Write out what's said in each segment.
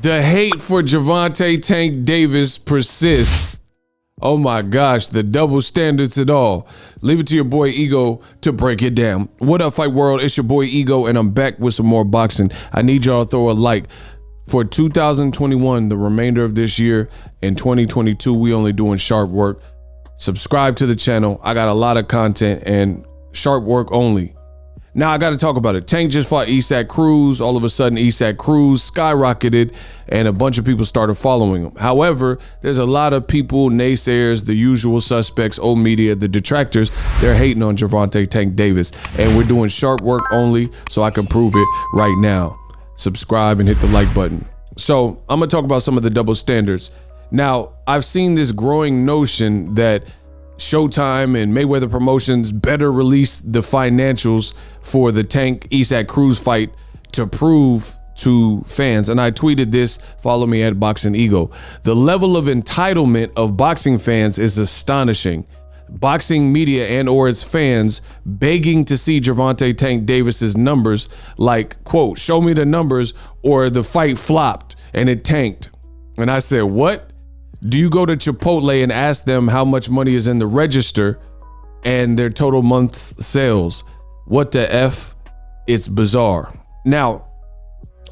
The hate for Gervonta Tank Davis persists. Oh my gosh, the double standards at all. Leave it to your boy Ego to break it down. What up, Fight World? It's your boy Ego, and I'm back with some more boxing. I need y'all to throw a like. For 2021, the remainder of this year, in 2022, we only doing sharp work. Subscribe to the channel. I got a lot of content and sharp work only. Now I got to talk about it. Tank just fought Isaac Cruz. All of a sudden, Isaac Cruz skyrocketed and a bunch of people started following him. However, there's a lot of people, naysayers, the usual suspects, old media, the detractors, they're hating on Gervonta Tank Davis. And we're doing sharp work only so I can prove it right now. Subscribe and hit the like button. So I'm gonna talk about some of the double standards. Now, I've seen this growing notion that Showtime and Mayweather Promotions better release the financials for the Tank Isaac Cruz fight to prove to fans. And I tweeted this, follow me at BOXINGEGO. The level of entitlement of boxing fans is astonishing. Boxing media and or its fans begging to see Gervonta Tank Davis's numbers, like, quote, show me the numbers or the fight flopped and it tanked. And I said, what? Do you go to Chipotle and ask them how much money is in the register and their total month's sales? What the F? It's bizarre. Now,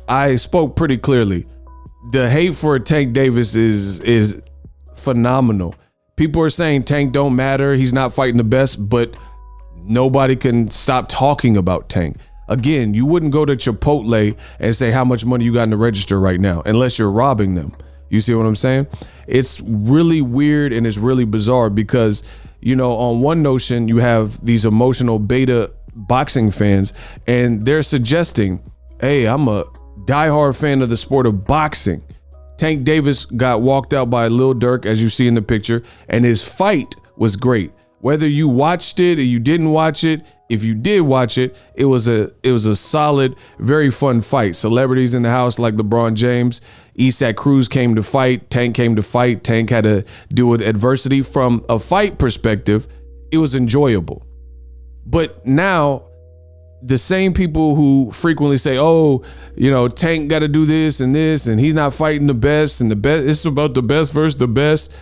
I spoke pretty clearly. The hate for Tank Davis is phenomenal. People are saying Tank don't matter. He's not fighting the best, but nobody can stop talking about Tank. Again, you wouldn't go to Chipotle and say how much money you got in the register right now, unless you're robbing them. You see what I'm saying? It's really weird and it's really bizarre because, you know, on one notion, you have these emotional beta boxing fans and they're suggesting, hey, I'm a diehard fan of the sport of boxing. Tank Davis got walked out by Lil Durk, as you see in the picture, and his fight was great. Whether you watched it or you didn't watch it, if you did watch it, it was a solid, very fun fight. Celebrities in the house like LeBron James, Isaac Cruz came to fight, Tank came to fight, Tank had to deal with adversity. From a fight perspective, it was enjoyable. But now, the same people who frequently say, oh, you know, Tank got to do this and he's not fighting the best and the best, it's about the best versus the best.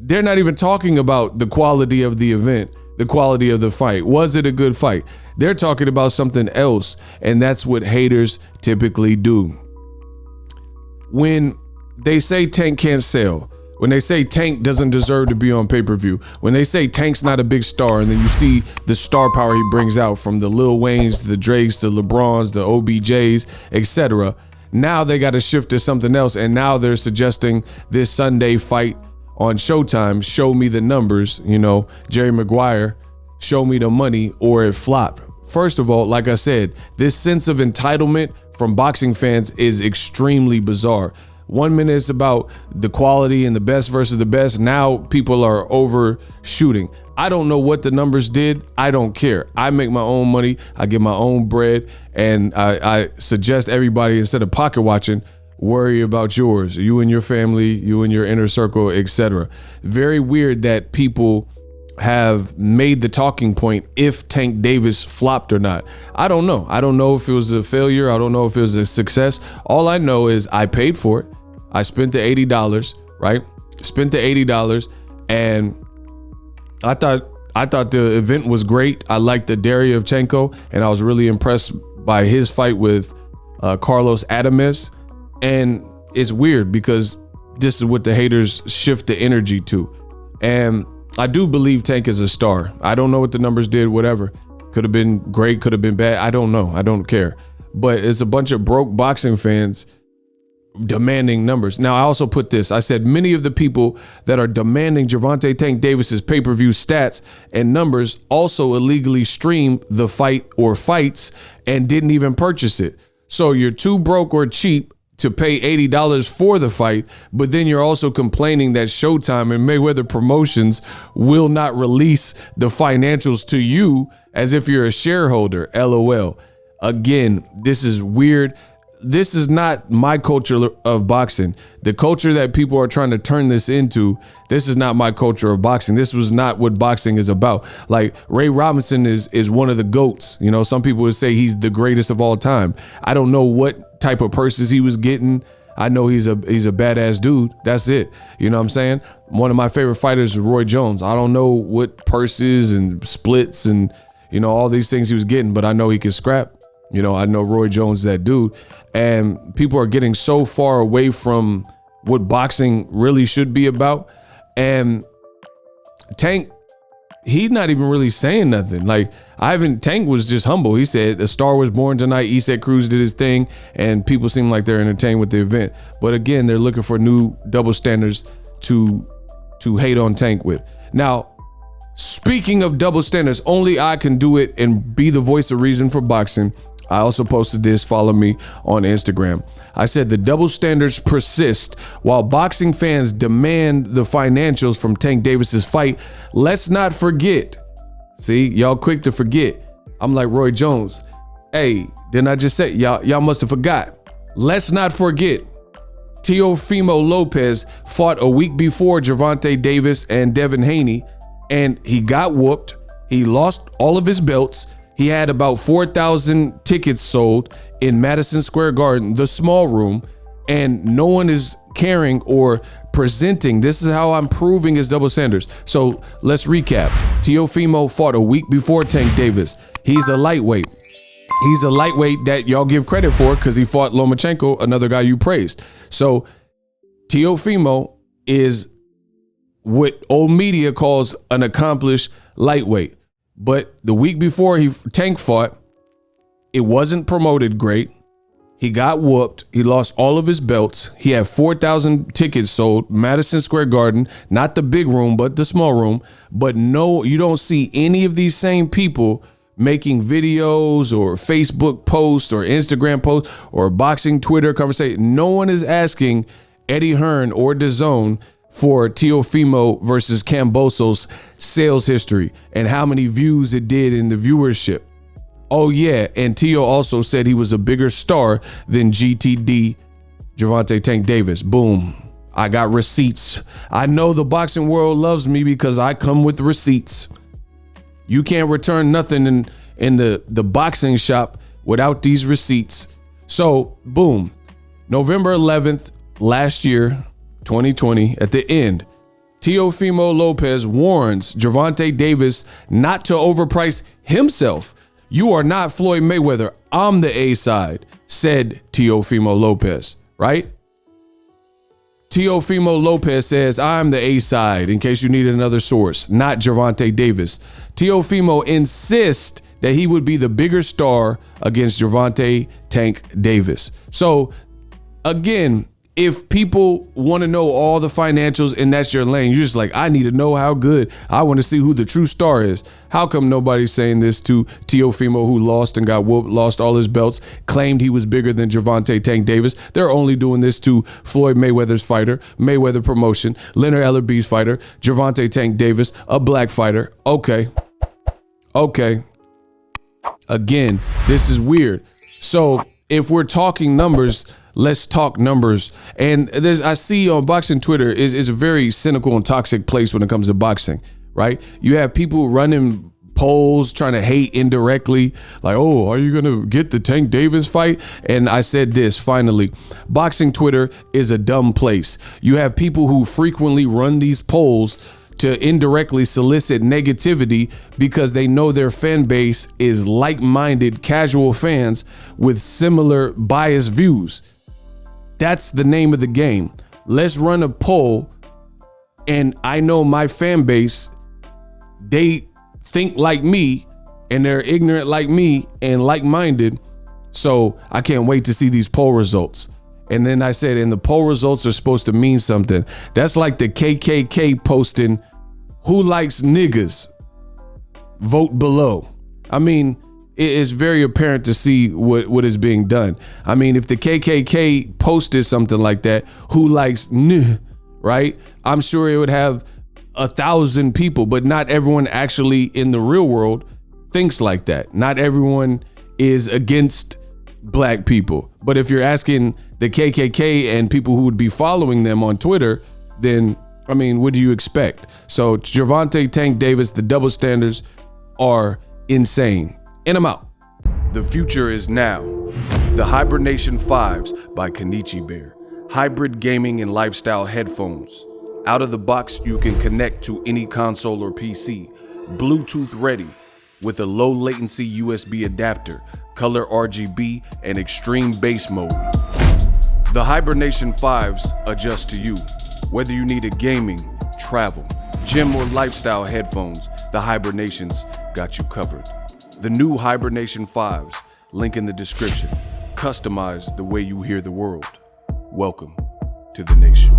They're not even talking about the quality of the event, the quality of the fight. Was it a good fight? They're talking about something else, and that's what haters typically do. When they say Tank can't sell, when they say Tank doesn't deserve to be on pay-per-view, when they say Tank's not a big star, and then you see the star power he brings out from the Lil Waynes, to the Drakes, the LeBrons, the OBJs, etc. Now they got to shift to something else, and now they're suggesting this Sunday fight on Showtime, show me the numbers, you know, Jerry Maguire, show me the money or it flopped. First of all, like I said, this sense of entitlement from boxing fans is extremely bizarre. 1 minute it's about the quality and the best versus the best. Now people are overshooting. I don't know what the numbers did. I don't care. I make my own money. I get my own bread. And I suggest everybody, instead of pocket watching, worry about yours, you and your family, you and your inner circle, etc. Very weird that people have made the talking point if Tank Davis flopped or not. I don't know. I don't know if it was a failure. I don't know if it was a success. All I know is I paid for it. I spent the $80, right? Spent the $80, and I thought the event was great. I liked the Deryevchenko, and I was really impressed by his fight with Carlos Adames. And it's weird because this is what the haters shift the energy to. And I do believe Tank is a star. I don't know what the numbers did, whatever. Could have been great, could have been bad. I don't know. I don't care. But it's a bunch of broke boxing fans demanding numbers. Now, I also put this. I said many of the people that are demanding Gervonta Tank Davis's pay-per-view stats and numbers also illegally streamed the fight or fights and didn't even purchase it. So you're too broke or cheap to pay $80 for the fight, but then you're also complaining that Showtime and Mayweather Promotions will not release the financials to you as if you're a shareholder. LOL. Again, this is weird. This is not my culture of boxing. The culture that people are trying to turn this into, this is not my culture of boxing. This was not what boxing is about. Like, Ray Robinson is one of the GOATs. You know, some people would say he's the greatest of all time. I don't know what type of purses he was getting. I know he's a badass dude. That's it. You know what I'm saying? One of my favorite fighters is Roy Jones. I don't know what purses and splits and, you know, all these things he was getting, but I know he can scrap. You know, I know Roy Jones is that dude. And people are getting so far away from what boxing really should be about. And Tank, he's not even really saying nothing. Like, Tank was just humble. He said a star was born tonight. He said Cruz did his thing, and people seem like they're entertained with the event. But again, they're looking for new double standards to hate on Tank with. Now, speaking of double standards, only I can do it and be the voice of reason for boxing. I also posted this. Follow me on Instagram. I said the double standards persist while boxing fans demand the financials from Tank Davis's fight. Let's not forget. See, y'all quick to forget. I'm like Roy Jones. Hey, didn't I just say y'all must have forgot. Let's not forget. Teofimo Lopez fought a week before Gervonta Davis and Devin Haney, and he got whooped. He lost all of his belts. He had about 4,000 tickets sold in Madison Square Garden, the small room, and no one is caring or presenting. This is how I'm proving his double standards. So let's recap. Teofimo fought a week before Tank Davis. He's a lightweight. He's a lightweight that y'all give credit for because he fought Lomachenko, another guy you praised. So Teofimo is what old media calls an accomplished lightweight. But the week before Tank fought, it wasn't promoted great. He got whooped. He lost all of his belts. He had 4,000 tickets sold, Madison Square Garden, not the big room, but the small room. But no, you don't see any of these same people making videos or Facebook posts or Instagram posts or boxing Twitter conversation. No one is asking Eddie Hearn or DAZN for Teofimo versus Camboso's sales history and how many views it did in the viewership. Oh yeah, and Teo also said he was a bigger star than GTD, Gervonta Tank Davis. Boom, I got receipts. I know the boxing world loves me because I come with receipts. You can't return nothing in the boxing shop without these receipts. So boom, November 11th last year, 2020, at the end, Teofimo Lopez warns Gervonta Davis not to overprice himself. You are not Floyd Mayweather. I'm the A side, said Teofimo Lopez, right? Teofimo Lopez says, I'm the A side, in case you need another source, not Gervonta Davis. Teofimo insists that he would be the bigger star against Gervonta Tank Davis. So again, if people want to know all the financials and that's your lane, you're just like, I need to know how good. I want to see who the true star is. How come nobody's saying this to Teofimo, who lost and got whooped, lost all his belts, claimed he was bigger than Gervonta Tank Davis? They're only doing this to Floyd Mayweather's fighter, Mayweather Promotion, Leonard Ellerby's fighter, Gervonta Tank Davis, a black fighter. Okay. Again, this is weird. So if we're talking numbers, let's talk numbers. And I see on boxing Twitter is a very cynical and toxic place when it comes to boxing, right? You have people running polls trying to hate indirectly, like, oh, are you going to get the Tank Davis fight? And I said this, finally, boxing Twitter is a dumb place. You have people who frequently run these polls to indirectly solicit negativity because they know their fan base is like-minded casual fans with similar biased views. That's the name of the game. Let's run a poll, and I know my fan base, they think like me, and they're ignorant like me and like-minded. So I can't wait to see these poll results. And then I said, and the poll results are supposed to mean something. That's like the KKK posting, who likes niggas? Vote below. I mean, it is very apparent to see what is being done. I mean, if the KKK posted something like that, who likes right? I'm sure it would have 1,000 people, but not everyone actually in the real world thinks like that. Not everyone is against black people. But if you're asking the KKK and people who would be following them on Twitter, then, I mean, what do you expect? So Gervonta Tank Davis, the double standards are insane. And I'm out. The future is now. The Hibernation Fives by Kenichi Bear. hybrid gaming and lifestyle headphones. Out of the box, you can connect to any console or PC, Bluetooth ready, with a low latency USB adapter, color RGB, and extreme bass mode. The Hibernation 5s adjust to you. Whether you need a gaming, travel, gym, or lifestyle headphones, the Hibernations got you covered. The new Hibernation 5s, link in the description. Customize the way you hear the world. Welcome to the nation.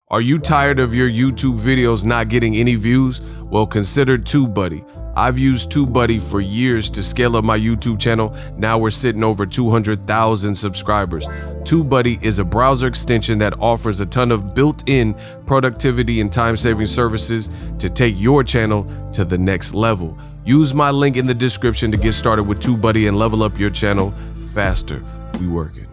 Are you tired of your YouTube videos not getting any views? Well, consider TubeBuddy. I've used TubeBuddy for years to scale up my YouTube channel. Now we're sitting over 200,000 subscribers. TubeBuddy is a browser extension that offers a ton of built-in productivity and time-saving services to take your channel to the next level. Use my link in the description to get started with TubeBuddy and level up your channel faster. We working.